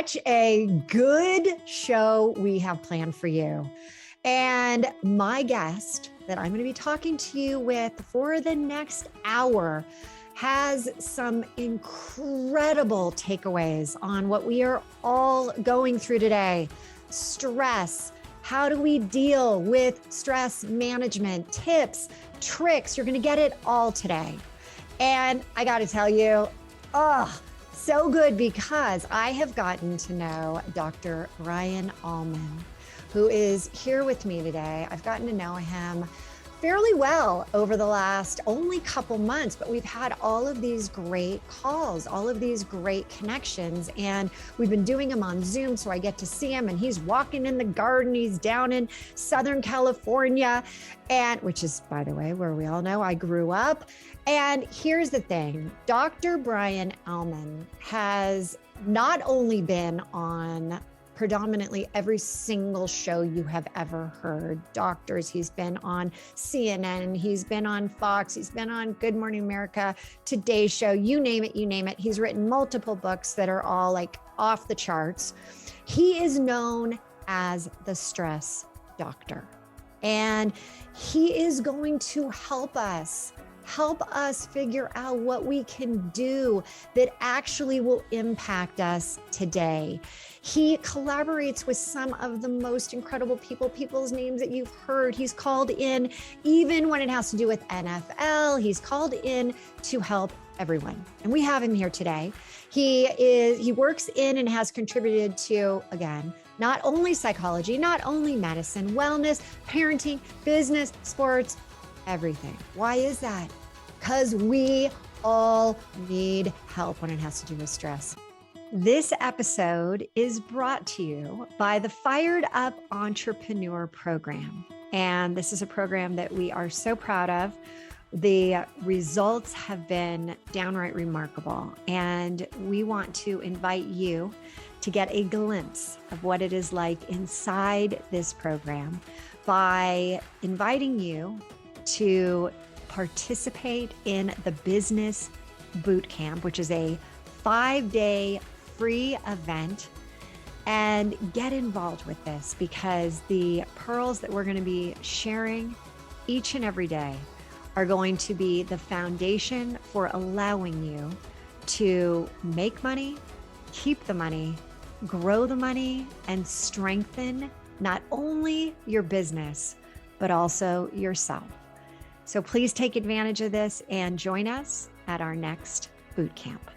such a good show we have planned for you. And my guest that I'm going to be talking to you with for the next hour has some incredible takeaways on what we are all going through today. Stress. How do we deal with stress management? Tips, tricks. You're going to get it all today. And I got to tell you, so good, because I have gotten to know Dr. Brian Alman, who is here with me today. I've gotten to know him fairly well over the last only couple months, but we've had all of these great calls, all of these great connections, and we've been doing them on Zoom, so I get to see him, and he's walking in the garden. He's down in Southern California, and which is, by the way, where we all know I grew up. And here's the thing, Dr. Brian Alman has not only been on predominantly every single show you have ever heard. Doctors, he's been on CNN, he's been on Fox, he's been on Good Morning America, Today Show, you name it, you name it. He's written multiple books that are all like off the charts. He is known as the stress doctor, and he is going to help us figure out what we can do that actually will impact us today. He collaborates with some of the most incredible people's names that you've heard. He's called in, even when it has to do with NFL, he's called in to help everyone. And we have him here today. He works in and has contributed to, again, not only psychology, not only medicine, wellness, parenting, business, sports, everything. Why is that? Because we all need help when it has to do with stress. This episode is brought to you by the Fired Up Entrepreneur Program. And this is a program that we are so proud of. The results have been downright remarkable. And we want to invite you to get a glimpse of what it is like inside this program by inviting you to participate in the Business Boot Camp, which is a 5-day free event, and get involved with this, because the pearls that we're going to be sharing each and every day are going to be the foundation for allowing you to make money, keep the money, grow the money, and strengthen not only your business, but also yourself. So please take advantage of this and join us at our next boot camp.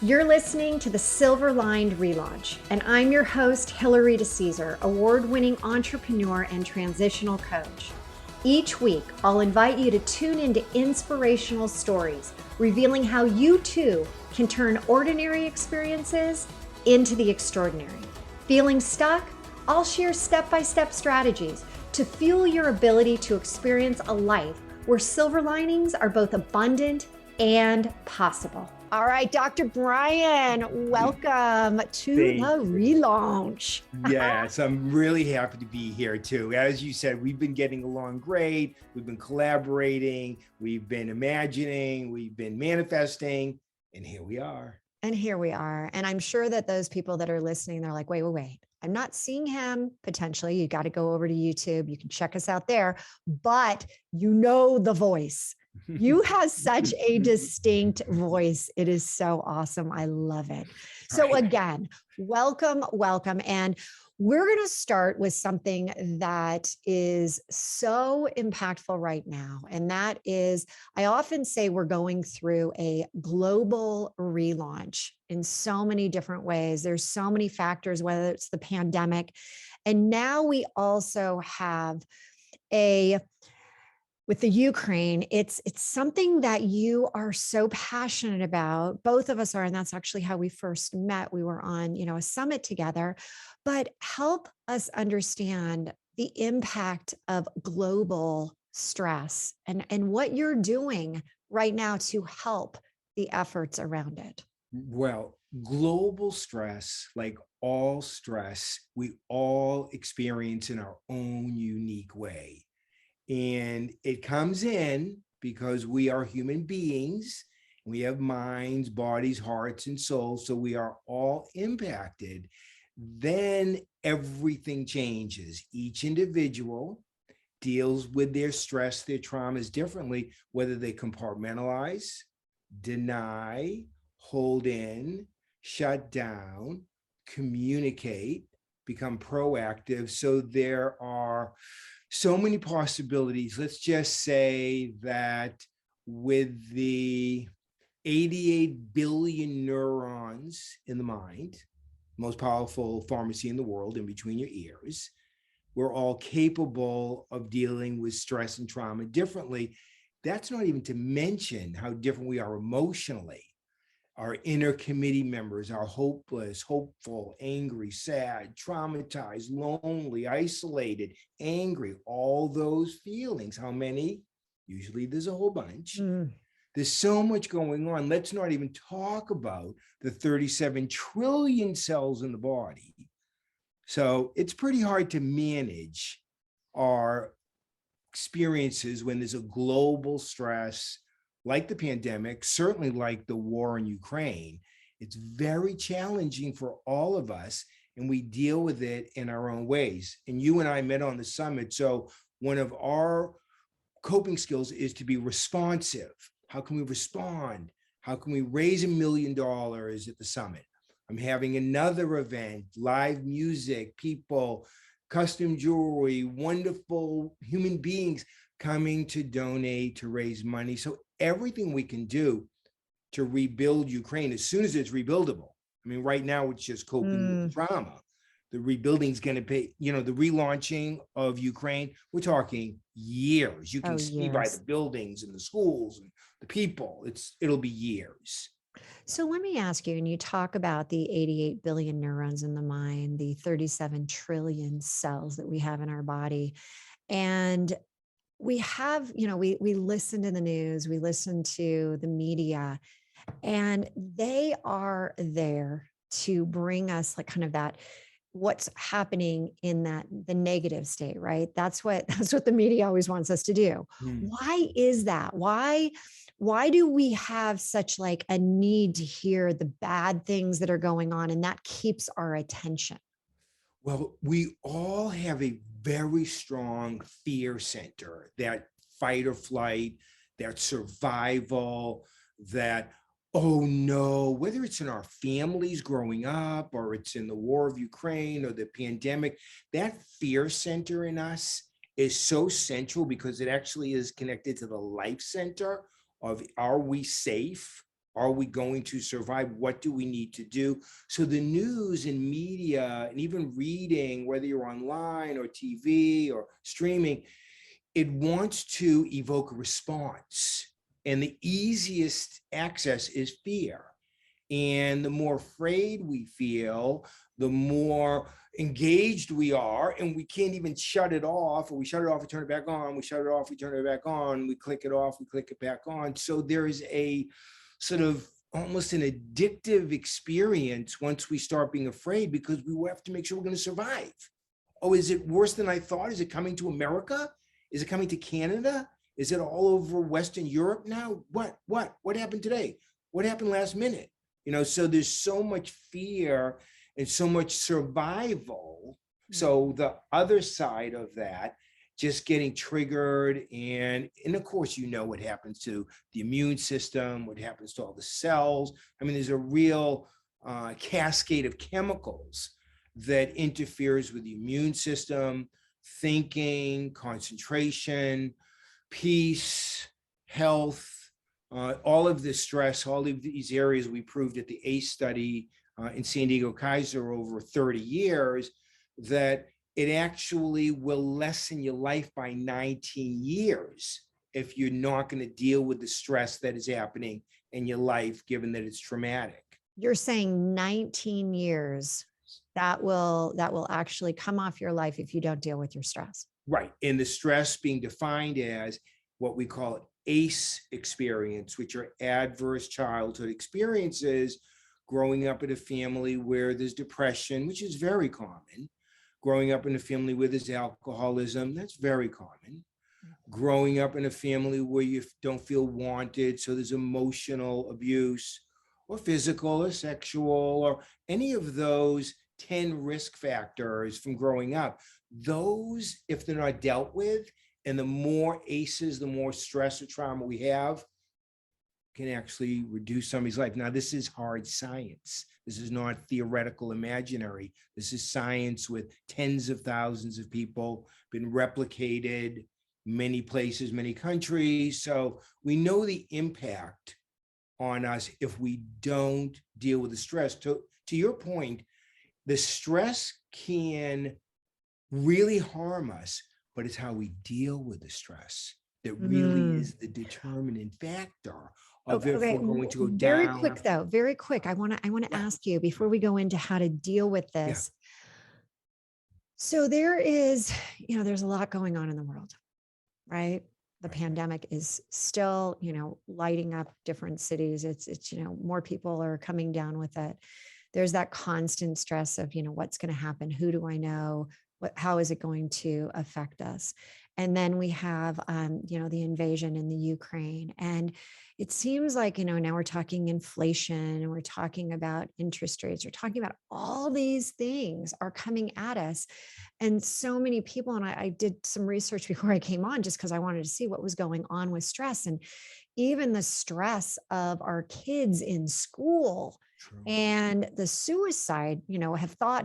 You're listening to the Silver Lined ReLaunch, and I'm your host, Hilary DeCesare, award-winning entrepreneur and transitional coach. Each week, I'll invite you to tune into inspirational stories, revealing how you too can turn ordinary experiences into the extraordinary. Feeling stuck? I'll share step-by-step strategies to fuel your ability to experience a life where silver linings are both abundant and possible. All right, Dr. Brian, welcome to the ReLaunch. Yes, I'm really happy to be here too. As you said, we've been getting along great. We've been collaborating, we've been imagining, we've been manifesting, and here we are. And I'm sure that those people that are listening, they're like, wait. I'm not seeing him potentially. You got to go over to YouTube. You can check us out there, but you know the voice. You have such a distinct voice. It is so awesome. I love it. So again, welcome. And we're going to start with something that is so impactful right now. And that is, I often say we're going through a global relaunch in so many different ways. There's so many factors, whether it's the pandemic. And now we also have with the Ukraine, it's something that you are so passionate about. Both of us are, and that's actually how we first met. We were on, a summit together, but help us understand the impact of global stress and what you're doing right now to help the efforts around it. Well, global stress, like all stress, we all experience in our own unique way. And it comes in because we are human beings We have minds, bodies, hearts, and souls. So we are all impacted. Then everything changes. Each individual deals with their stress, their traumas differently, whether they compartmentalize, deny, hold in, shut down, communicate, become proactive. So there are so many possibilities. Let's just say that with the 88 billion neurons in the mind, most powerful pharmacy in the world in between your ears, we're all capable of dealing with stress and trauma differently. That's not even to mention how different we are emotionally. Our inner committee members are hopeless, hopeful, angry, sad, traumatized, lonely, isolated, angry, all those feelings. How many? Usually there's a whole bunch. There's so much going on. Let's not even talk about the 37 trillion cells in the body. So it's pretty hard to manage our experiences when there's a global stress like the pandemic, certainly like the war in Ukraine. It's very challenging for all of us, and we deal with it in our own ways. And you and I met on the summit. So one of our coping skills is to be responsive. How can we respond? How can we raise $1 million at the summit? I'm having another event, live music, people, custom jewelry, wonderful human beings coming to donate, to raise money. So everything we can do to rebuild Ukraine as soon as it's rebuildable. I mean, right now it's just coping with the trauma. The rebuilding is going to pay, the relaunching of Ukraine, we're talking years. You can see by the buildings and the schools and the people, it'll be years. So let me ask you, and you talk about the 88 billion neurons in the mind, the 37 trillion cells that we have in our body. And we have, we listen to the news, we listen to the media, and they are there to bring us like kind of that, what's happening in the negative state, right? That's what the media always wants us to do. Why is that? Why do we have such like a need to hear the bad things that are going on, and that keeps our attention? Well, we all have a very strong fear center, that fight or flight, that survival, that, oh no, whether it's in our families growing up or it's in the war of Ukraine or the pandemic, that fear center in us is so central because it actually is connected to the life center of, are we safe? Are we going to survive? What do we need to do? So the news and media and even reading, whether you're online or TV or streaming, it wants to evoke a response. And the easiest access is fear. And the more afraid we feel, the more engaged we are, and we can't even shut it off, or we shut it off, we turn it back on, we shut it off, we turn it back on, we click it off, we click it back on. So there is a sort of almost an addictive experience once we start being afraid, because we have to make sure we're going to survive. Oh, is it worse than I thought? Is it coming to America? Is it coming to Canada? Is it all over Western Europe now? What happened today? What happened last minute? So there's so much fear and so much survival. So the other side of that, just getting triggered, and of course, what happens to the immune system, what happens to all the cells. I mean, there's a real cascade of chemicals that interferes with the immune system, thinking, concentration, peace, health, all of this stress, all of these areas we proved at the ACE study in San Diego Kaiser over 30 years, that it actually will lessen your life by 19 years if you're not going to deal with the stress that is happening in your life, given that it's traumatic. You're saying 19 years that will actually come off your life if you don't deal with your stress. Right. And the stress being defined as what we call ACE experience, which are adverse childhood experiences, growing up in a family where there's depression, which is very common. Growing up in a family where there's alcoholism, that's very common. growing up in a family where you don't feel wanted, so there's emotional abuse, or physical or sexual, or any of those 10 risk factors from growing up. Those, if they're not dealt with, and the more ACEs, the more stress or trauma we have, can actually reduce somebody's life. Now, this is hard science. This is not theoretical imaginary. This is science with tens of thousands of people, been replicated many places, many countries. So we know the impact on us if we don't deal with the stress. To your point, the stress can really harm us, but it's how we deal with the stress that really is the determining factor of if we're going to go very down. quick though, very quick. I want to ask you before we go into how to deal with this. So there is, there's a lot going on in the world, right? The pandemic is still, lighting up different cities. It's, more people are coming down with it. There's that constant stress of, what's going to happen? Who do I know? How is it going to affect us? And then we have, the invasion in the Ukraine. And it seems like, now we're talking inflation and we're talking about interest rates. We're talking about all these things are coming at us. And so many people, and I did some research before I came on, just because I wanted to see what was going on with stress and even the stress of our kids in school. True. And the suicide,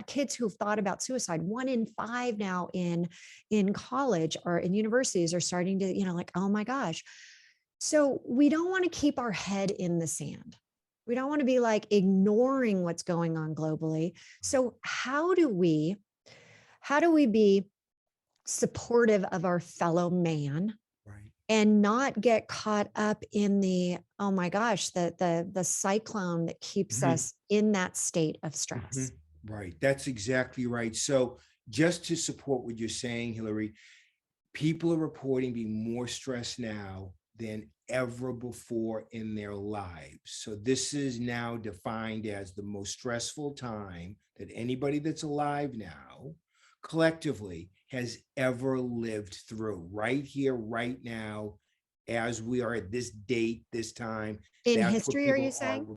kids who've thought about suicide, 1 in 5 now in college or in universities are starting to, like, oh my gosh. So we don't want to keep our head in the sand. We don't want to be like ignoring what's going on globally. So how do we be supportive of our fellow man? Right. And not get caught up in the, oh my gosh, the cyclone that keeps us in that state of stress. Right. That's exactly right. So just to support what you're saying, Hilary, people are reporting being more stressed now than ever before in their lives. So this is now defined as the most stressful time that anybody that's alive now collectively has ever lived through, right here, right now, as we are at this date, this time. In history, are you saying?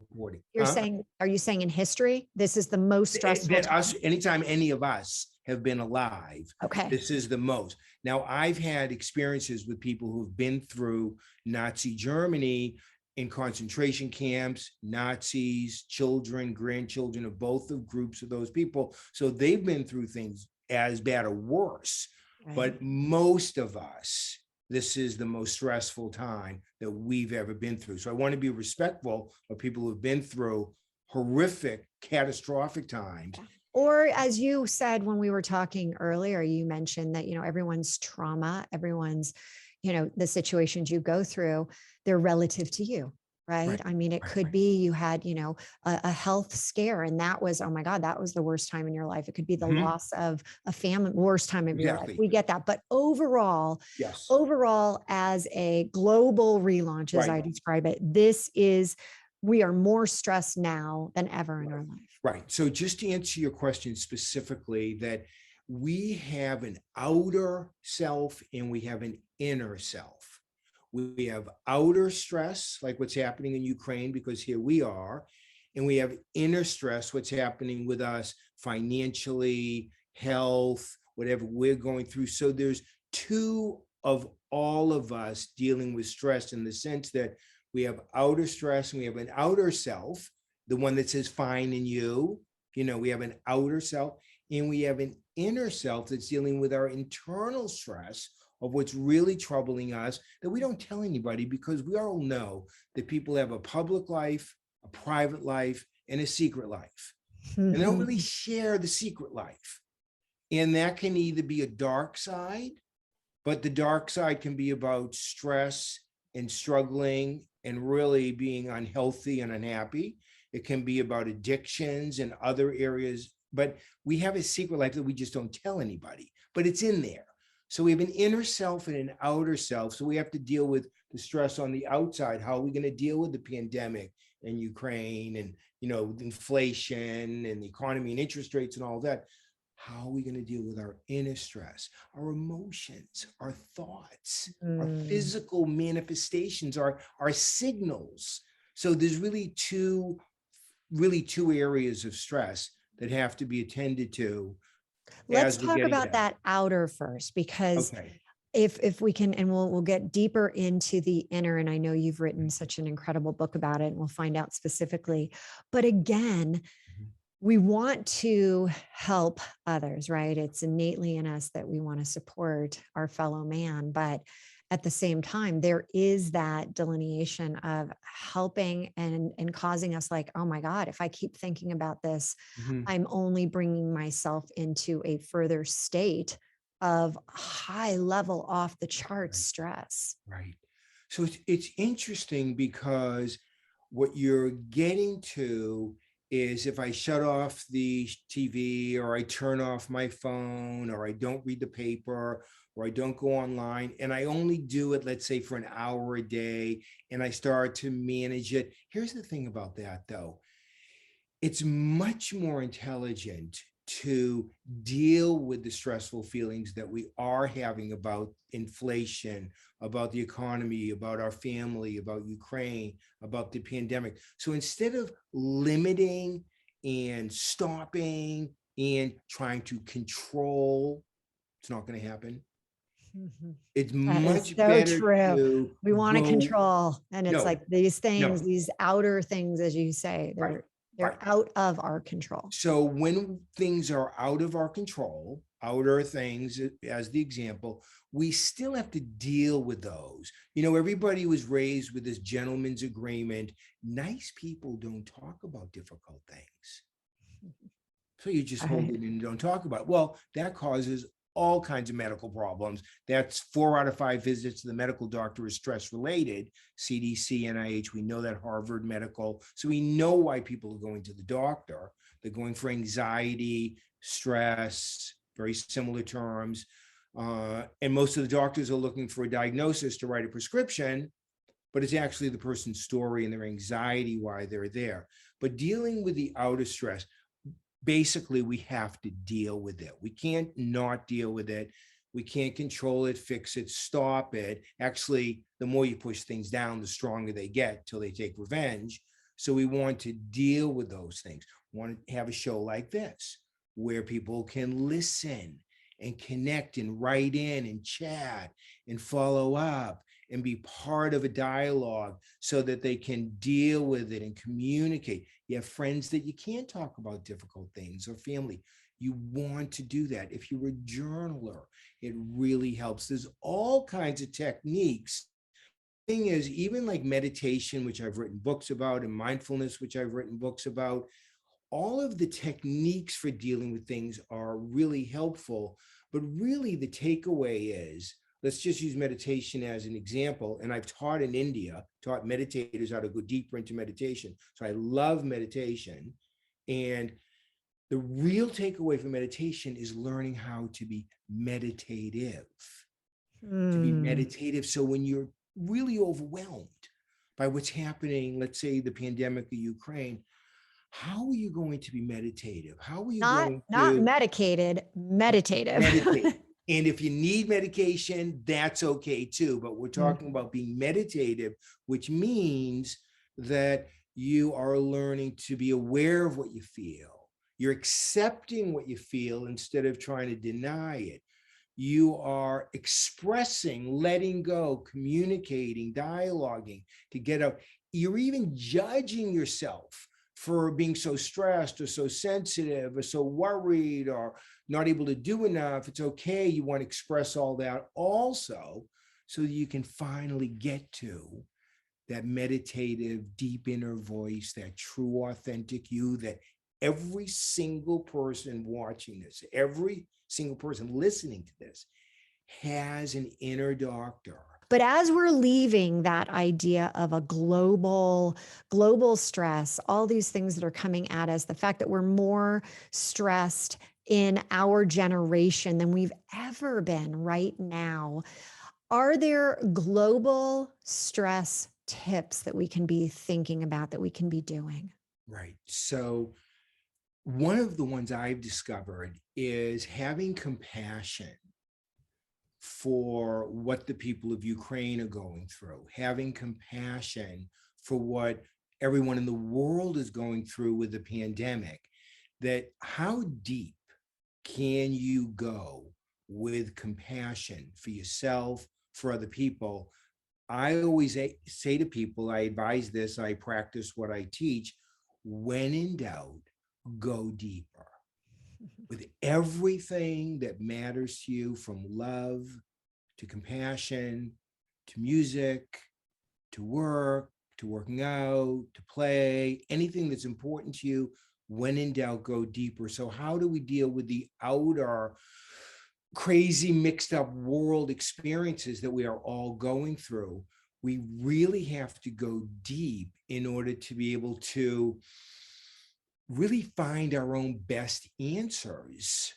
Are you saying in history, this is the most stressful that us, anytime any of us have been alive, okay, this is the most. Now, I've had experiences with people who've been through Nazi Germany in concentration camps, Nazis, children, grandchildren of both of groups of those people. So they've been through things as bad or worse. Right. But most of us, this is the most stressful time that we've ever been through. So I want to be respectful of people who've been through horrific, catastrophic times. Or as you said, when we were talking earlier, you mentioned that, everyone's trauma, everyone's, the situations you go through, they're relative to you. Right. I mean, it could be you had, a health scare and that was, oh my God, that was the worst time in your life. It could be the loss of a family, worst time of your life. We get that. But overall, as a global relaunch, as I describe it, we are more stressed now than ever in our life. Right. So just to answer your question specifically, that we have an outer self and we have an inner self. We have outer stress, like what's happening in Ukraine, because here we are, and we have inner stress, what's happening with us financially, health, whatever we're going through. So there's two of all of us dealing with stress in the sense that we have outer stress and we have an outer self, the one that says fine in you, we have an outer self, and we have an inner self that's dealing with our internal stress of what's really troubling us that we don't tell anybody, because we all know that people have a public life, a private life, and a secret life. And they don't really share the secret life. And that can either be a dark side, but the dark side can be about stress and struggling and really being unhealthy and unhappy. It can be about addictions and other areas, but we have a secret life that we just don't tell anybody, but it's in there. So we have an inner self and an outer self. So we have to deal with the stress on the outside. How are we going to deal with the pandemic in Ukraine and, inflation and the economy and interest rates and all that? how are we going to deal with our inner stress, our emotions, our thoughts, our Mm. physical manifestations, our signals? So there's really two areas of stress that have to be attended to Let's as we're talk getting about better. that outer first, because Okay. if we can, and we'll get deeper into the inner, and I know you've written Right. such an incredible book about it, and we'll find out specifically. But again, Mhm. we want to help others, right? It's innately in us that we want to support our fellow man, but at the same time, there is that delineation of helping and causing us like, oh my God, if I keep thinking about this, Mhm. I'm only bringing myself into a further state of high level off the charts Right. stress. Right. So it's interesting because what you're getting to is if I shut off the TV or I turn off my phone or I don't read the paper or I don't go online and I only do it, let's say, for an hour a day and I start to manage it. Here's the thing about that, though. It's much more intelligent to deal with the stressful feelings that we are having about inflation, about the economy, about our family, about Ukraine, about the pandemic. So instead of limiting and stopping and trying to control, it's not going to happen. Mhm. It's That is much so better true. to We want to go, control. And it's no, like these things, no, these outer things, as you say, right, they're right. out of our control. So when things are out of our control, outer things, as the example, we still have to deal with those. Everybody was raised with this gentleman's agreement. Nice people don't talk about difficult things. So you just hold Right. it and don't talk about it. Well, that causes all kinds of medical problems. That's 4 out of 5 visits to the medical doctor is stress related. CDC, NIH, we know that. Harvard Medical. So we know why people are going to the doctor. They're going for anxiety, stress, very similar terms. And most of the doctors are looking for a diagnosis to write a prescription, but it's actually the person's story and their anxiety why they're there. But dealing with the outer stress, basically we have to deal with it. We can't not deal with it. We can't control it, fix it, stop it. Actually, the more you push things down, the stronger they get till they take revenge. So we want to deal with those things. We want to have a show like this where people can listen and connect and write in and chat and follow up and be part of a dialogue so that they can deal with it and communicate. You have friends that you can't talk about difficult things or family. You want to do that. If you're a journaler, it really helps. There's all kinds of techniques. Thing is, even like meditation, which I've written books about, and mindfulness, which I've written books about, all of the techniques for dealing with things are really helpful. But really, the takeaway is, let's just use meditation as an example. And I've taught in India, taught meditators how to go deeper into meditation. So I love meditation. And the real takeaway from meditation is learning how to be meditative, to be Mm. meditative. So when you're really overwhelmed by what's happening, let's say the pandemic of Ukraine, how are you going to be meditative? How are you going Not to medicated, meditative. meditate? And if you need medication, that's okay too. But we're talking Mhm. about being meditative, which means that you are learning to be aware of what you feel. You're accepting what you feel instead of trying to deny it. You are expressing, letting go, communicating, dialoguing to get out. You're even judging yourself for being so stressed or so sensitive or so worried or not able to do enough. It's okay. You want to express all that also so that you can finally get to that meditative, deep inner voice, that true, authentic you that every single person watching this, every single person listening to this has an inner doctor. But as we're leaving that idea of a global stress, all these things that are coming at us, the fact that we're more stressed in our generation than we've ever been right now, are there global stress tips that we can be thinking about, that we can be doing? Right. So One of the ones I've discovered is having compassion for what the people of Ukraine are going through, having compassion for what everyone in the world is going through with the pandemic. That how deep can you go with compassion for yourself, for other people? I always say to people, I advise this, I practice what I teach. When in doubt, go deeper with everything that matters to you, from love to compassion to music to work to working out to play, anything that's important to you. When in doubt, go deeper. So how do we deal with the outer crazy mixed up world experiences that we are all going through? We really have to go deep in order to be able to really find our own best answers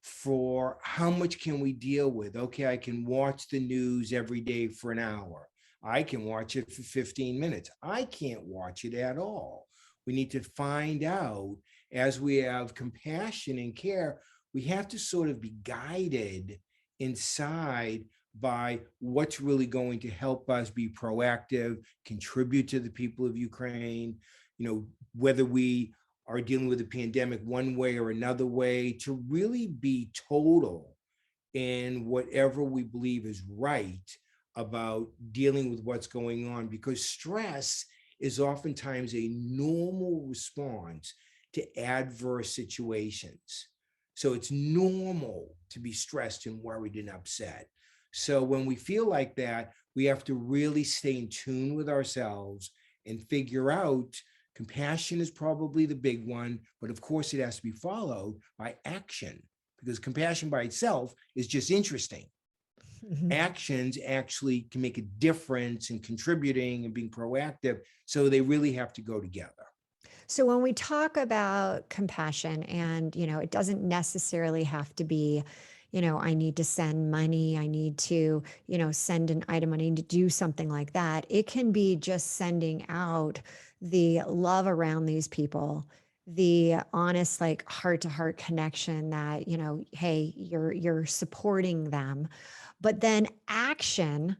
for how much can we deal with. Okay, I can watch the news every day for an hour. I can watch it for 15 minutes. I can't watch it at all. We need to find out, as we have compassion and care, we have to sort of be guided inside by what's really going to help us be proactive, contribute to the people of Ukraine, whether we are dealing with a pandemic one way or another way, to really be total in whatever we believe is right about dealing with what's going on, because stress is oftentimes a normal response to adverse situations. So it's normal to be stressed and worried and upset. So when we feel like that, we have to really stay in tune with ourselves and figure out. Compassion is probably the big one, but of course it has to be followed by action, because compassion by itself is just interesting. Mm-hmm. Actions actually can make a difference in contributing and being proactive. So they really have to go together. So when we talk about compassion, and, it doesn't necessarily have to be, I need to send money, I need to, send an item, I need to do something like that. It can be just sending out the love around these people, the honest, like heart to heart connection that, hey, you're supporting them. But then action,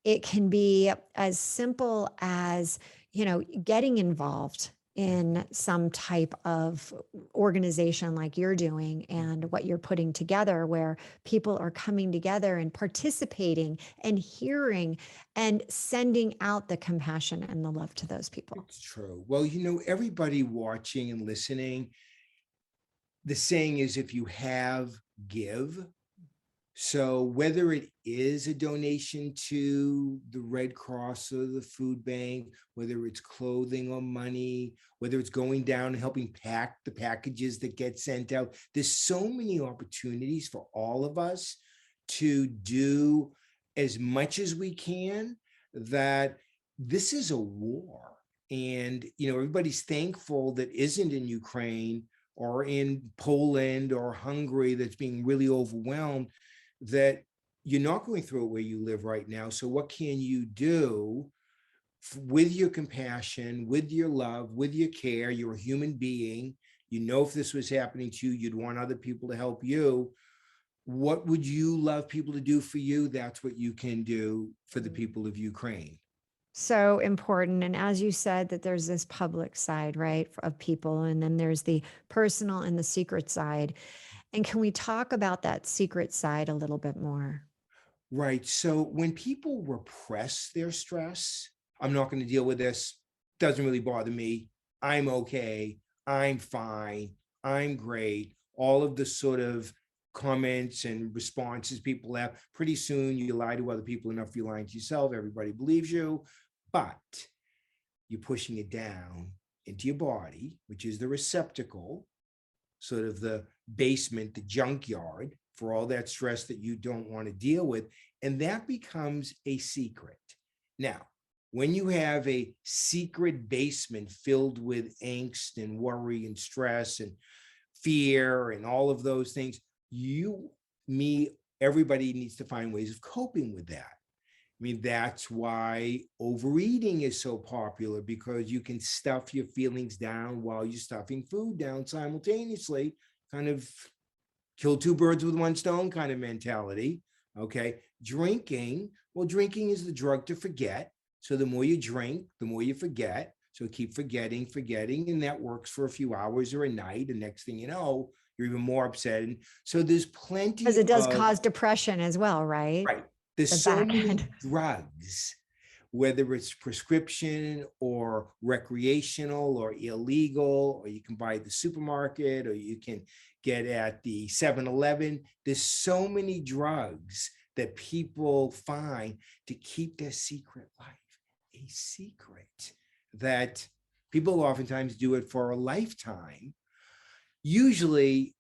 it can be as simple as, getting involved in some type of organization like you're doing and what you're putting together, where people are coming together and participating and hearing and sending out the compassion and the love to those people. It's true. Well, everybody watching and listening, the saying is, if you have, give. So whether it is a donation to the Red Cross or the food bank, whether it's clothing or money, whether it's going down and helping pack the packages that get sent out, there's so many opportunities for all of us to do as much as we can. That this is a war. And, everybody's thankful that isn't in Ukraine or in Poland or Hungary, that's being really overwhelmed, that you're not going through it where you live right now. So what can you do with your compassion, with your love, with your care? You're a human being. If this was happening to you, you'd want other people to help you. What would you love people to do for you? That's what you can do for the people of Ukraine. So important. And as you said, that there's this public side, right, of people, and then there's the personal and the secret side. And can we talk about that secret side a little bit more? Right. So when people repress their stress, I'm not going to deal with this, doesn't really bother me, I'm okay, I'm fine, I'm great, all of the sort of comments and responses people have, pretty soon you lie to other people enough, you're lying to yourself, everybody believes you, but you're pushing it down into your body, which is the receptacle, sort of the basement, the junkyard for all that stress that you don't want to deal with. And that becomes a secret. Now, when you have a secret basement filled with angst and worry and stress and fear and all of those things, everybody needs to find ways of coping with that. I mean, that's why overeating is so popular, because you can stuff your feelings down while you're stuffing food down simultaneously, kind of kill two birds with one stone kind of mentality. Okay. Drinking, well, drinking is the drug to forget. So the more you drink, the more you forget. So keep forgetting, and that works for a few hours or a night. And next thing you know, you're even more upset. And so there's Because plenty it does of, cause depression as well, right? right. There's The so back many end. drugs, whether it's prescription or recreational or illegal, or you can buy at the supermarket, or you can get at the 7-Eleven. There's so many drugs that people find to keep their secret life a secret, that people oftentimes do it for a lifetime. Usually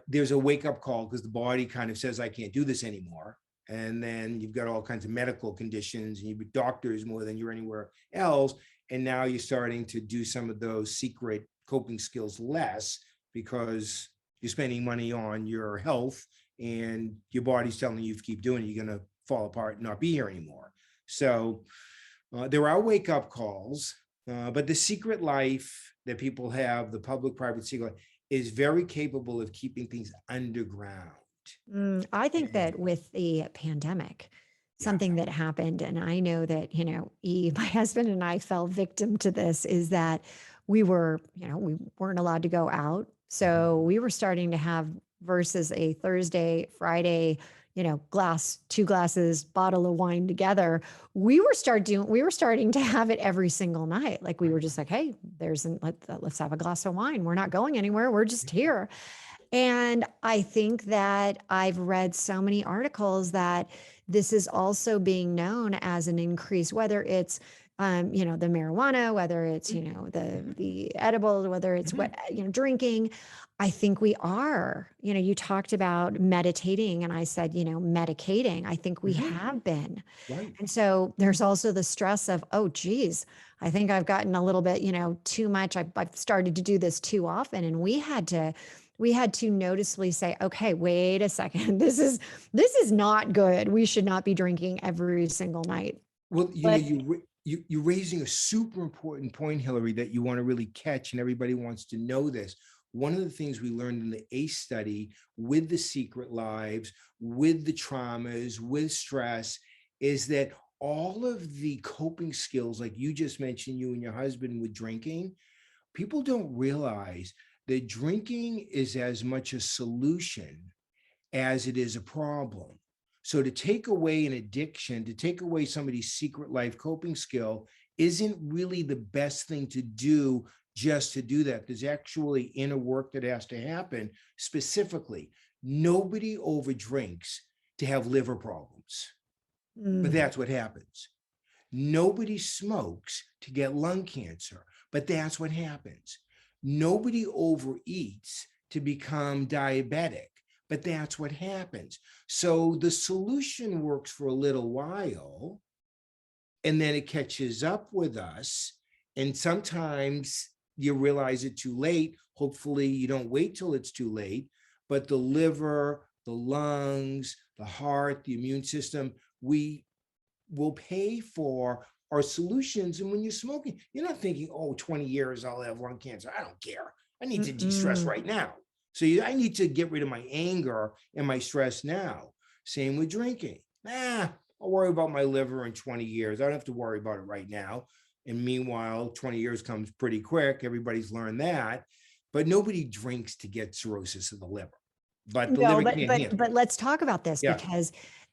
there's a wake-up call because the body kind of says, I can't do this anymore. And then you've got all kinds of medical conditions, and you've got doctors more than you're anywhere else. And now you're starting to do some of those secret coping skills less, because you're spending money on your health, and your body's telling you if you keep doing it, you're going to fall apart and not be here anymore. So there are wake-up calls, but the secret life that people have, the public-private secret life, is very capable of keeping things underground. I think that with the pandemic, Yeah. something that happened, and I know that, my husband and I fell victim to this, is that we weren't allowed to go out. So we were starting to have, versus a Thursday, Friday, two glasses, bottle of wine together. We were starting to have it every single night. Like we were just like, hey, let's have a glass of wine. We're not going anywhere. We're just here. And I think that I've read so many articles that this is also being known as an increase, whether it's the marijuana, whether it's, the edibles, whether it's what, drinking. I think we are, you talked about meditating, and I said, medicating. I think we have been. Right. And so there's also the stress of, oh, geez, I think I've gotten a little bit, too much. I've started to do this too often. And we had to noticeably say, okay, wait a second. This is not good. We should not be drinking every single night. Well, But you're raising a super important point, Hilary, that you want to really catch, and everybody wants to know this. One of the things we learned in the ACE study with the secret lives, with the traumas, with stress, is that all of the coping skills, like you just mentioned, you and your husband with drinking, people don't realize that drinking is as much a solution as it is a problem. So to take away an addiction, to take away somebody's secret life coping skill, isn't really the best thing to do just to do that. There's actually inner work that has to happen. Specifically, nobody overdrinks to have liver problems, but that's what happens. Nobody smokes to get lung cancer, but that's what happens. Nobody overeats to become diabetic, but that's what happens. So the solution works for a little while, and then it catches up with us. And sometimes you realize it too late. Hopefully you don't wait till it's too late, but the liver, the lungs, the heart, the immune system, we will pay for our solutions. And when you're smoking, you're not thinking, oh, 20 years, I'll have lung cancer. I don't care. I need to de-stress right now. So I need to get rid of my anger and my stress now. Same with drinking. I'll worry about my liver in 20 years. I don't have to worry about it right now. And meanwhile, 20 years comes pretty quick. Everybody's learned that. But nobody drinks to get cirrhosis of the liver. But the liver can't handle it. But let's talk about this, because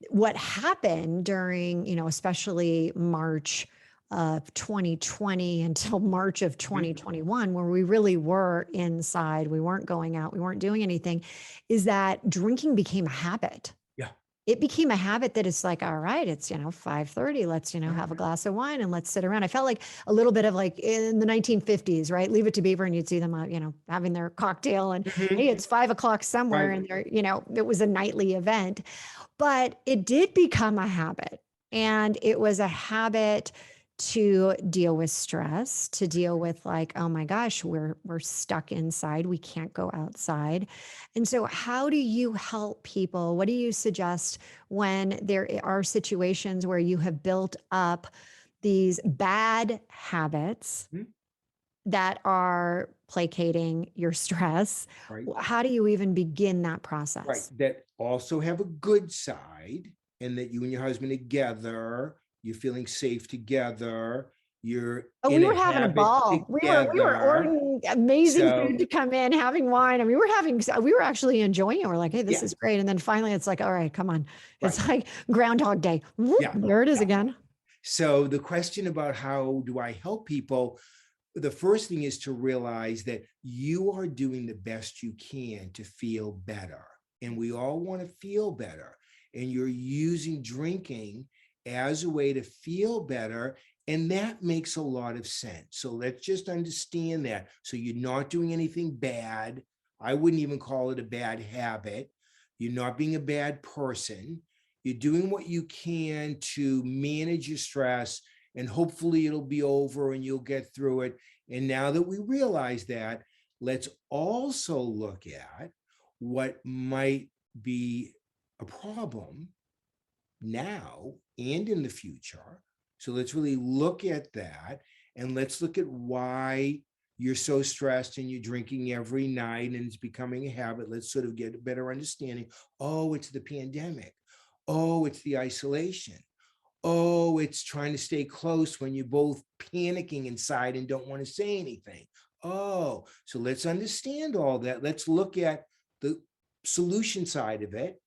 what happened during, especially March of 2020 until March of 2021, where we really were inside, we weren't going out, we weren't doing anything, is that drinking became a habit. It became a habit that it's like, all right, it's, 5:30, let's, have a glass of wine and let's sit around. I felt like a little bit of like in the 1950s, right? Leave It to Beaver, and you'd see them, having their cocktail and hey, it's 5:00 somewhere. And they're, it was a nightly event, but it did become a habit, and it was a habit to deal with stress, to deal with like, oh my gosh, we're stuck inside, we can't go outside. And so how do you help people? What do you suggest when there are situations where you have built up these bad habits Mhm. that are placating your stress? Right. How do you even begin that Right. process? That also have a good side, and that you and your husband together, you're feeling safe together, you're Oh, in we a were having a habit ball. We were together. ordering amazing So food to come in, having wine, and we were actually enjoying it. We're like, hey, this yeah, is great. And then finally, it's like, all right, come on. right. It's like Groundhog Day. Whoop, Yeah. there it is Yeah. again. So the question about how do I help people, the first thing is to realize that you are doing the best you can to feel better. And we all want to feel better. And you're using drinking as a way to feel better. And that makes a lot of sense. So let's just understand that. So you're not doing anything bad. I wouldn't even call it a bad habit. You're not being a bad person. You're doing what you can to manage your stress, and hopefully it'll be over and you'll get through it. And now that we realize that, let's also look at what might be a problem now and in the future. So let's really look at that, and let's look at why you're so stressed and you're drinking every night and it's becoming a habit. Let's sort of get a better understanding. Oh, it's the pandemic. Oh, it's the isolation. Oh, it's trying to stay close when you're both panicking inside and don't want to say anything. Oh, so let's understand all that. Let's look at the solution side of it.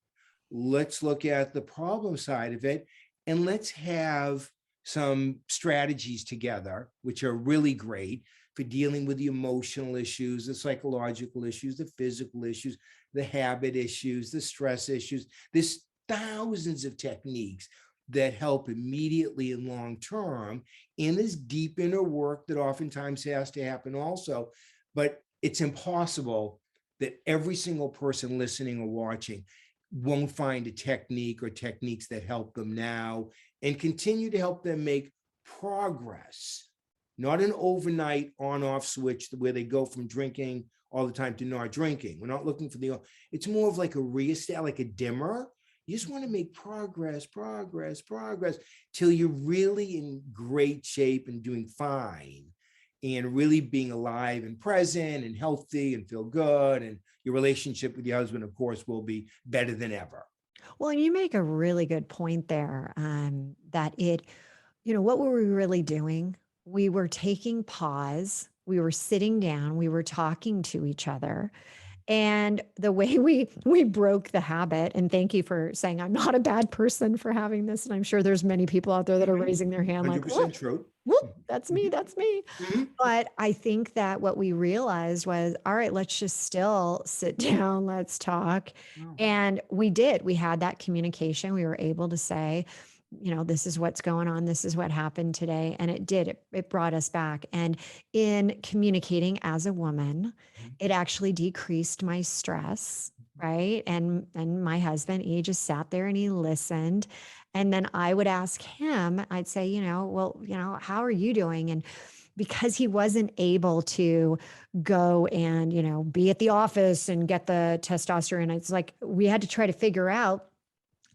Let's look at the problem side of it. And let's have some strategies together, which are really great for dealing with the emotional issues, the psychological issues, the physical issues, the habit issues, the stress issues. There's thousands of techniques that help immediately and long term. And this deep inner work that oftentimes has to happen also. But it's impossible that every single person listening or watching won't find a technique or techniques that help them now and continue to help them make progress. Not an overnight on-off switch where they go from drinking all the time to not drinking. We're not looking for it's more of like a rheostat, like a dimmer. You just want to make progress till you're really in great shape and doing fine and really being alive and present and healthy and feel good. And your relationship with your husband, of course, will be better than ever. Well, and you make a really good point there, that what were we really doing? We were taking pause. We were sitting down. We were talking to each other. And the way we broke the habit, and thank you for saying I'm not a bad person for having this. And I'm sure there's many people out there that are raising their hand like, 100% true. whoop, that's me, that's me. Mhm. But I think that what we realized was, all right, let's just still sit down, let's talk. Wow. And we did. We had that communication. We were able to say, this is what's going on. This is what happened today. And it did. It brought us back. And in communicating as a woman, it actually decreased my stress. Right. And my husband, he just sat there and he listened. And then I would ask him, I'd say, well, how are you doing? And because he wasn't able to go and, be at the office and get the testosterone, it's like we had to try to figure out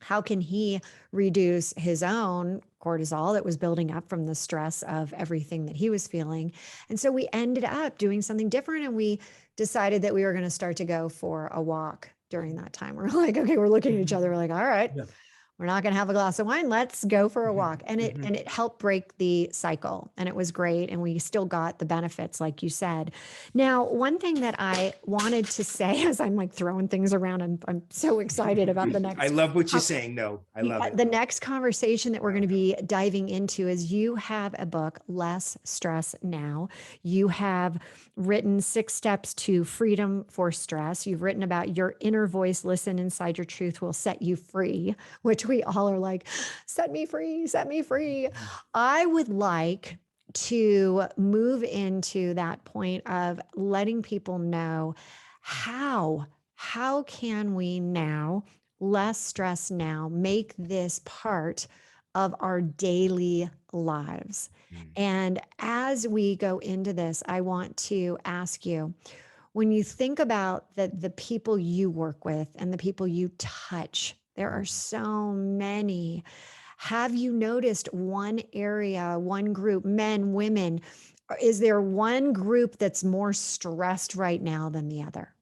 how can he reduce his own cortisol that was building up from the stress of everything that he was feeling. And so we ended up doing something different, and we decided that we were going to start to go for a walk during that time. We're like, okay, we're looking at each other. We're like, all right, Yeah. we're not going to have a glass of wine. Let's go for a walk. And Mhm. it helped break the cycle, and it was great. And we still got the benefits, like you said. Now, one thing that I wanted to say as I'm like throwing things around, and I'm so excited about the next. I love what you're saying, though. I love it. The next conversation that we're going to be diving into is you have a book, Less Stress Now. You have written 6 steps to freedom for stress. You've written about your inner voice, listen inside your truth will set you free, which we all are like, set me free, set me free. I would like to move into that point of letting people know how can we now, less stress now, make this part of our daily lives. Mm. And as we go into this, I want to ask you, when you think about the people you work with and the people you touch, there are so many. Have you noticed one area, one group, men, women? Is there one group that's more stressed right now than the other?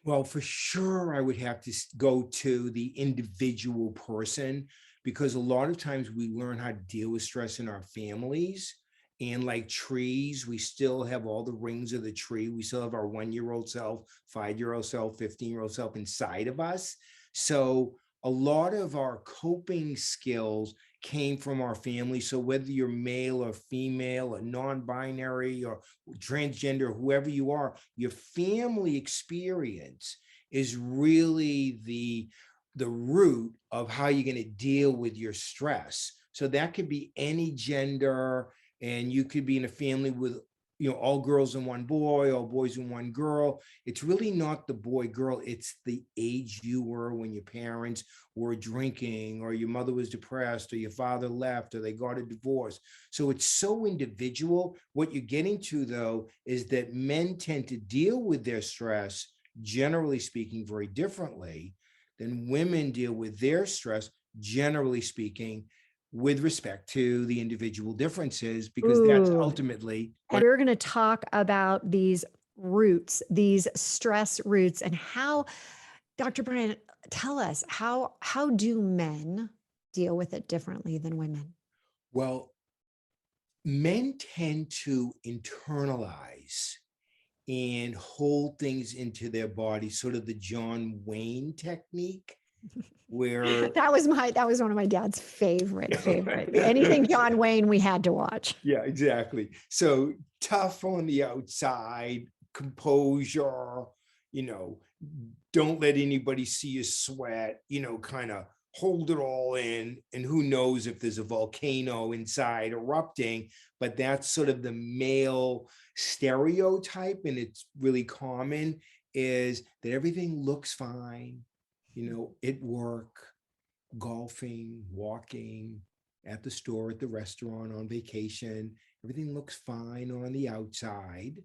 Well, for sure, I would have to go to the individual person, because a lot of times we learn how to deal with stress in our families. And like trees, we still have all the rings of the tree. We still have our 1-year-old self, 5-year-old self, 15-year-old self inside of us. So a lot of our coping skills came from our family. So whether you're male or female or non-binary or transgender, whoever you are, your family experience is really the root of how you're going to deal with your stress. So that could be any gender, and you could be in a family with all girls and one boy, all boys and one girl. It's really not the boy girl, it's the age you were when your parents were drinking, or your mother was depressed, or your father left, or they got a divorce. So it's so individual. What you're getting to, though, is that men tend to deal with their stress, generally speaking, very differently than women deal with their stress, generally speaking, with respect to the individual differences, because that's Ooh. ultimately And we're going to talk about these roots, these stress roots, and how, Dr. Brian, tell us, how do men deal with it differently than women? well, men tend to internalize and hold things into their body, sort of the John Wayne technique, where That was one of my dad's favorite. Anything John Wayne we had to watch. Yeah, exactly. So tough on the outside, composure, you know, don't let anybody see you sweat, kind of hold it all in. And who knows if there's a volcano inside erupting, but that's sort of the male stereotype. And it's really common, is that everything looks fine, at work, golfing, walking, at the store, at the restaurant, on vacation. Everything looks fine on the outside.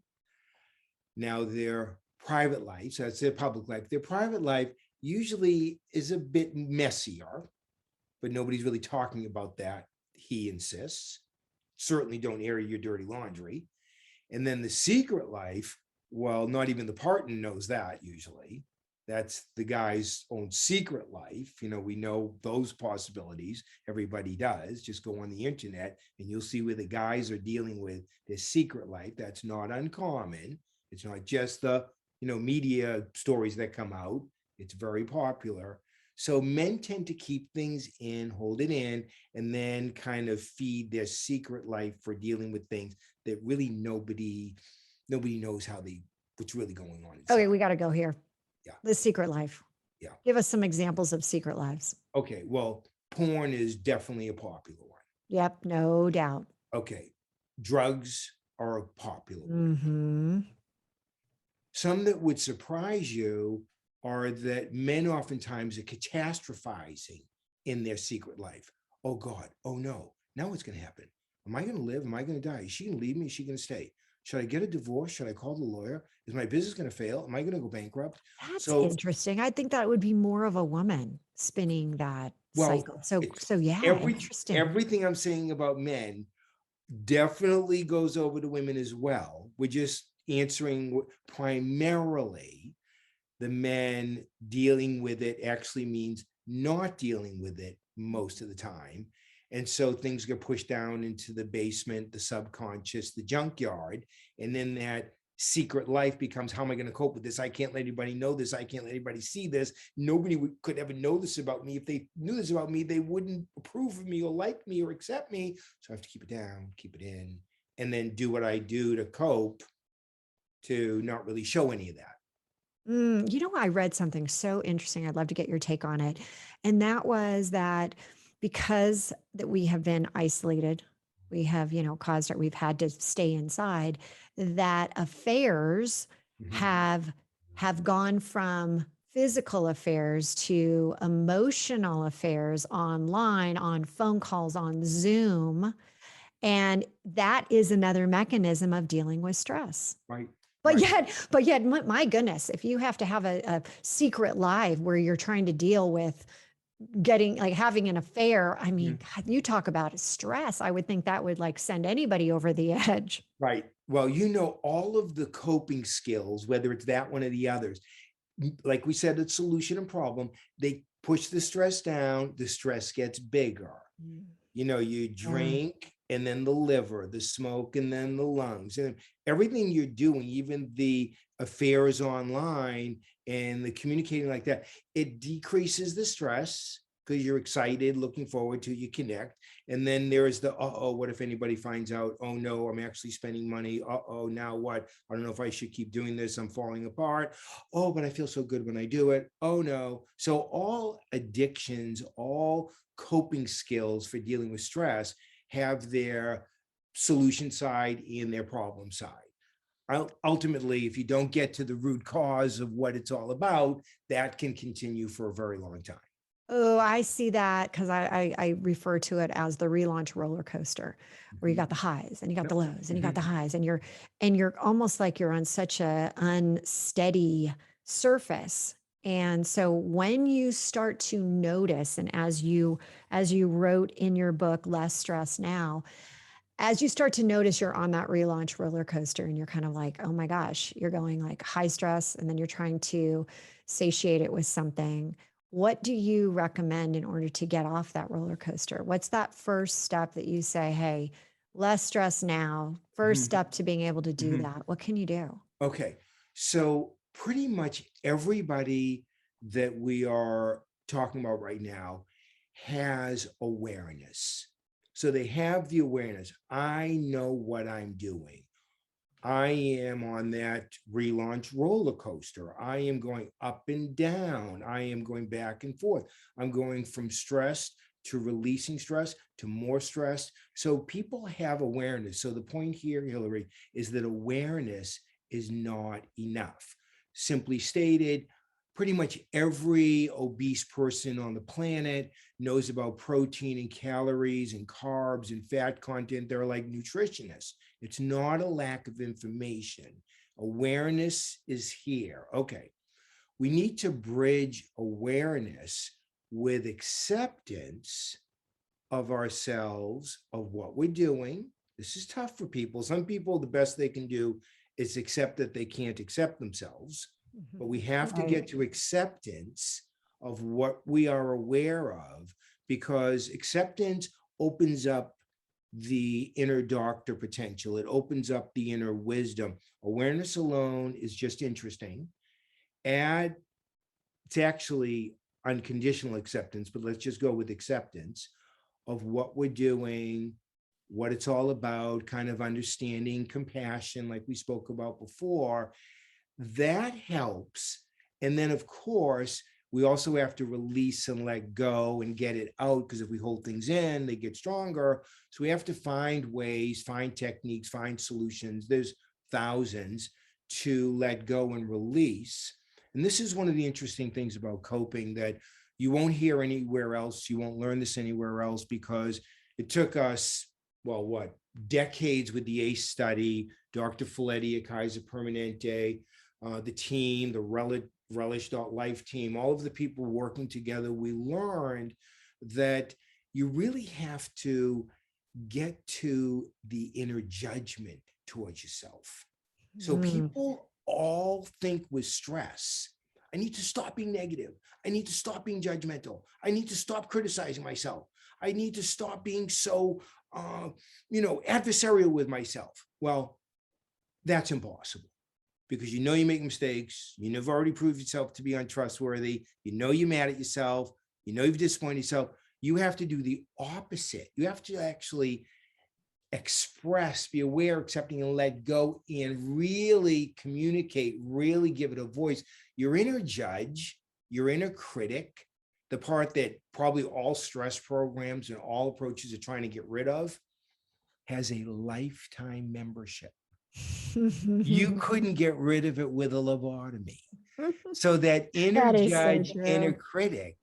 Now, their private life, so that's their public life, their private life usually is a bit messier, but nobody's really talking about that, he insists. Certainly don't air your dirty laundry. And then the secret life, well, not even the partner knows that usually. That's the guy's own secret life. We know those possibilities. Everybody does. Just go on the internet and you'll see where the guys are dealing with their secret life. That's not uncommon. It's not just the, media stories that come out. It's very popular. So men tend to keep things in, hold it in, and then kind of feed their secret life for dealing with things that really nobody knows what's really going on inside. Okay, we got to go here. Yeah. The secret life. Yeah. Give us some examples of secret lives. Okay, well, porn is definitely a popular one. Yep, no doubt. Okay, drugs are a popular one. Mm-hmm. Some that would surprise you are that men oftentimes are catastrophizing in their secret life. Oh God, oh no, now what's going to happen? Am I going to live? Am I going to die? Is she going to leave me? Is she going to stay? Should I get a divorce? Should I call the lawyer? Is my business going to fail? Am I going to go bankrupt? That's interesting. I think that would be more of a woman spinning that cycle. So yeah, interesting. Everything I'm saying about men definitely goes over to women as well. We're just answering primarily the men dealing with it actually means not dealing with it most of the time. And so things get pushed down into the basement, the subconscious, the junkyard. And then that secret life becomes, how am I going to cope with this? I can't let anybody know this. I can't let anybody see this. Nobody could ever know this about me. If they knew this about me, they wouldn't approve of me or like me or accept me. So I have to keep it down, keep it in, and then do what I do to cope, to not really show any of that. I read something so interesting. I'd love to get your take on it. And that was that because that we have been isolated, we have, we've had to stay inside, that affairs have gone from physical affairs to emotional affairs online, on phone calls, on Zoom. And that is another mechanism of dealing with stress. Right. But Right. yet, my goodness, if you have to have a secret life where you're trying to deal with getting, like, having an affair, I mean, God, you talk about stress. I would think that would like send anybody over the edge. Right. Well, you know, all of the coping skills, whether it's that one or the others, like we said, it's solution and problem. They push the stress down, the stress gets bigger. You know, you drink and then the liver, the smoke and then the lungs, and everything you're doing, even the affairs online and the communicating like that, it decreases the stress because you're excited, looking forward to, you connect. And then there's the, uh-oh, what if anybody finds out? Oh no, I'm actually spending money. Uh-oh, now what? I don't know if I should keep doing this. I'm falling apart. Oh, but I feel so good when I do it. Oh no. So all addictions, all coping skills for dealing with stress have their solution side and their problem side. Ultimately, if you don't get to the root cause of what it's all about, that can continue for a very long time. Oh, I see that, because I refer to it as the relaunch roller coaster, where you got the highs and you got the lows and you got the highs, and you're almost like you're on such a unsteady surface. And so when you start to notice, and as you wrote in your book, Less Stress Now, as you start to notice you're on that relaunch roller coaster and you're kind of like, oh my gosh, you're going like high stress and then you're trying to satiate it with something. What do you recommend in order to get off that roller coaster? What's that first step that you say, hey, less stress now, first step to being able to do that? What can you do? Okay. So pretty much everybody that we are talking about right now has awareness. So they have the awareness. I know what I'm doing. I am on that relaunch roller coaster. I am going up and down. I am going back and forth. I'm going from stress to releasing stress to more stress. So people have awareness. So the point here, Hilary, is that awareness is not enough. Simply stated, pretty much every obese person on the planet knows about protein and calories and carbs and fat content. They're like nutritionists. It's not a lack of information. Awareness is here. Okay. We need to bridge awareness with acceptance of ourselves, of what we're doing. This is tough for people. Some people, the best they can do is accept that they can't accept themselves. But we have to get to acceptance of what we are aware of, because acceptance opens up the inner doctor potential. It opens up the inner wisdom. Awareness alone is just interesting. And it's actually unconditional acceptance, but let's just go with acceptance of what we're doing, what it's all about, kind of understanding compassion, like we spoke about before. That helps. And then, of course, we also have to release and let go and get it out, because if we hold things in, they get stronger. So we have to find ways, find techniques, find solutions. There's thousands to let go and release. And this is one of the interesting things about coping that you won't hear anywhere else. You won't learn this anywhere else, because it took us, well, what, decades with the ACE study, Dr. Folletti at Kaiser Permanente, the team, the Relish.life team, all of the people working together, we learned that you really have to get to the inner judgment towards yourself. So people all think with stress, I need to stop being negative. I need to stop being judgmental. I need to stop criticizing myself. I need to stop being so, adversarial with myself. Well, that's impossible, because you make mistakes. You've already proved yourself to be untrustworthy. You're mad at yourself. You've disappointed yourself. You have to do the opposite. You have to actually express, be aware, accepting, and let go, and really communicate, really give it a voice. Your inner judge, your inner critic, the part that probably all stress programs and all approaches are trying to get rid of, has a lifetime membership. You couldn't get rid of it with a lobotomy. So that inner That is so judge, true. inner critic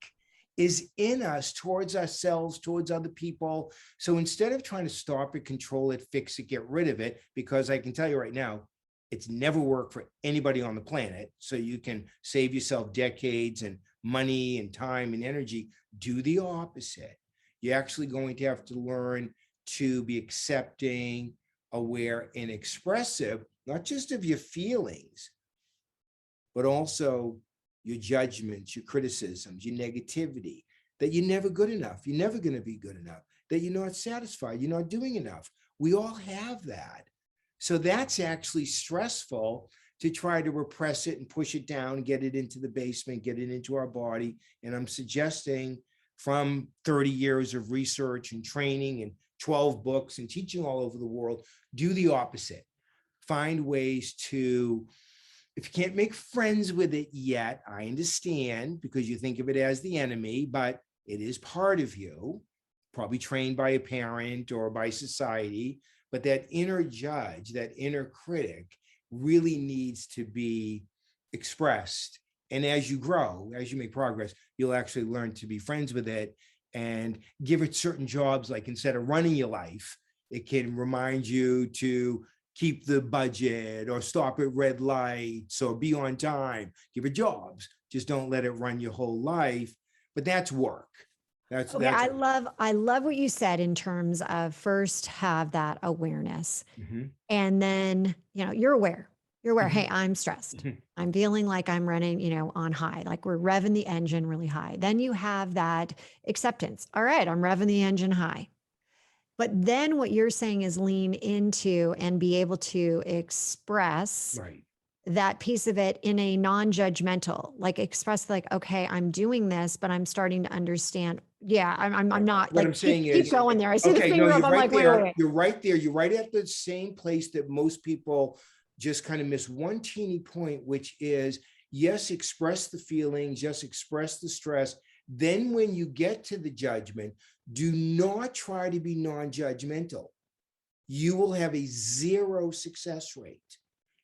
is in us towards ourselves, towards other people. So instead of trying to stop it, control it, fix it, get rid of it, because I can tell you right now, it's never worked for anybody on the planet. So you can save yourself decades and money and time and energy. Do the opposite. You're actually going to have to learn to be accepting, aware, and expressive, not just of your feelings, but also your judgments, your criticisms, your negativity, that you're never good enough. You're never going to be good enough, that you're not satisfied. You're not doing enough. We all have that. So that's actually stressful to try to repress it and push it down, get it into the basement, get it into our body. And I'm suggesting from 30 years of research and training and 12 books and teaching all over the world, do the opposite. Find ways to, if you can't make friends with it yet, I understand, because you think of it as the enemy, but it is part of you, probably trained by a parent or by society. But that inner judge, that inner critic really needs to be expressed. And as you grow, as you make progress, you'll actually learn to be friends with it and give it certain jobs. Like instead of running your life, it can remind you to keep the budget or stop at red lights or be on time. Give it jobs. Just don't let it run your whole life. But that's work. That's I love what you said in terms of first have that awareness. And then, you're aware. You're aware, hey, I'm stressed. I'm feeling like I'm running, on high, like we're revving the engine really high. Then you have that acceptance. All right, I'm revving the engine high. But then what you're saying is lean into and be able to express that piece of it in a non-judgmental, like express like, okay, I'm doing this, but I'm starting to understand. Yeah, I'm not. What like, I'm saying keep going there. I see the finger up. I'm like, wait. You're right there. You're right at the same place that most people just kind of miss one teeny point, which is, yes, express the feelings, yes, express the stress. Then when you get to the judgment, do not try to be non-judgmental. You will have a 0 success rate.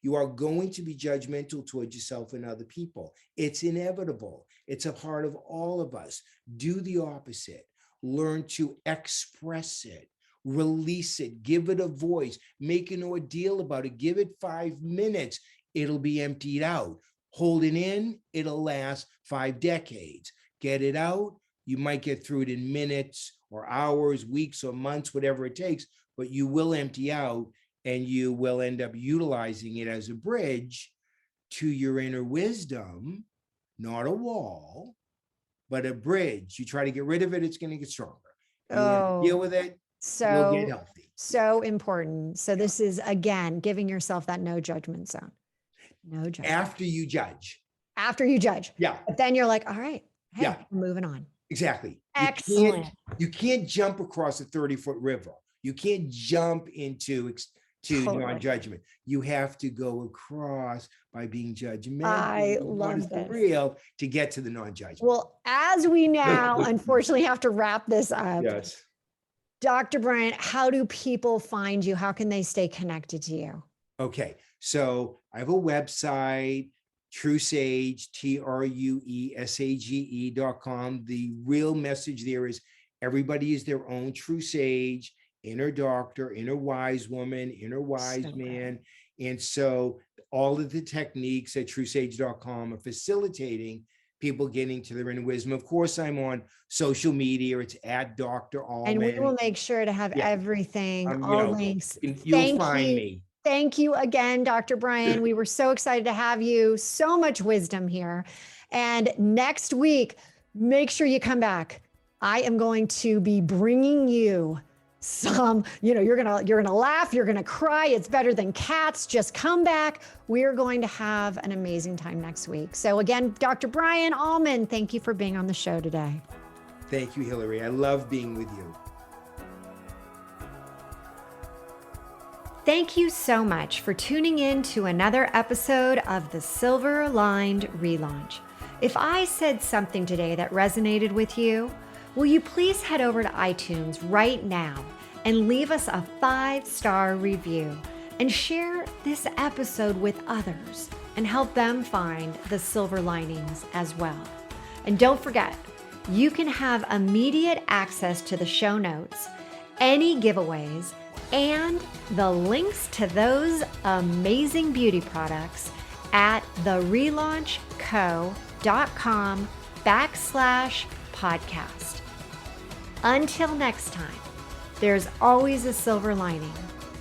You are going to be judgmental towards yourself and other people. It's inevitable. It's a part of all of us. Do the opposite. Learn to express it, release it, give it a voice, make an ordeal about it, give it 5 minutes. It'll be emptied out. Hold it in, it'll last 5 decades. Get it out. You might get through it in minutes or hours, weeks or months, whatever it takes, but you will empty out and you will end up utilizing it as a bridge to your inner wisdom, not a wall, but a bridge. You try to get rid of it, it's going to get stronger. You want to deal with it, you'll get healthy. So important. So this is, again, giving yourself that no judgment zone. No judgment. After you judge. After you judge. Yeah. But then you're like, all right, hey, I'm moving on. Exactly. Excellent. You can't jump across a 30-foot river. You can't jump into non-judgment. You have to go across by being judgmental. I love this. Real to get to the non-judgment. Well, as we now unfortunately have to wrap this up. Yes. Dr. Bryant, how do people find you? How can they stay connected to you? Okay. So I have a website, TrueSage, TrueSage.com. The real message there is everybody is their own true sage, inner doctor, inner wise woman, inner wise man. And so all of the techniques at TrueSage.com are facilitating people getting to their inner wisdom. Of course, I'm on social media. It's at Dr. Alman. And we will make sure to have everything, all links. You'll find me. Thank you again, Dr. Brian. We were so excited to have you. So much wisdom here. And next week, make sure you come back. I am going to be bringing you some, you're going to laugh, you're going to cry. It's better than cats. Just come back. We're going to have an amazing time next week. So again, Dr. Brian Alman, thank you for being on the show today. Thank you, Hilary. I love being with you. Thank you so much for tuning in to another episode of the Silver Aligned ReLaunch. If I said something today that resonated with you, will you please head over to iTunes right now and leave us a 5-star review and share this episode with others and help them find the silver linings as well. And don't forget, you can have immediate access to the show notes, any giveaways, and the links to those amazing beauty products at therelaunchco.com/podcast. Until next time, there's always a silver lining,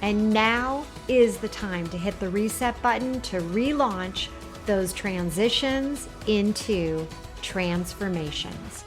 and now is the time to hit the reset button to relaunch those transitions into transformations.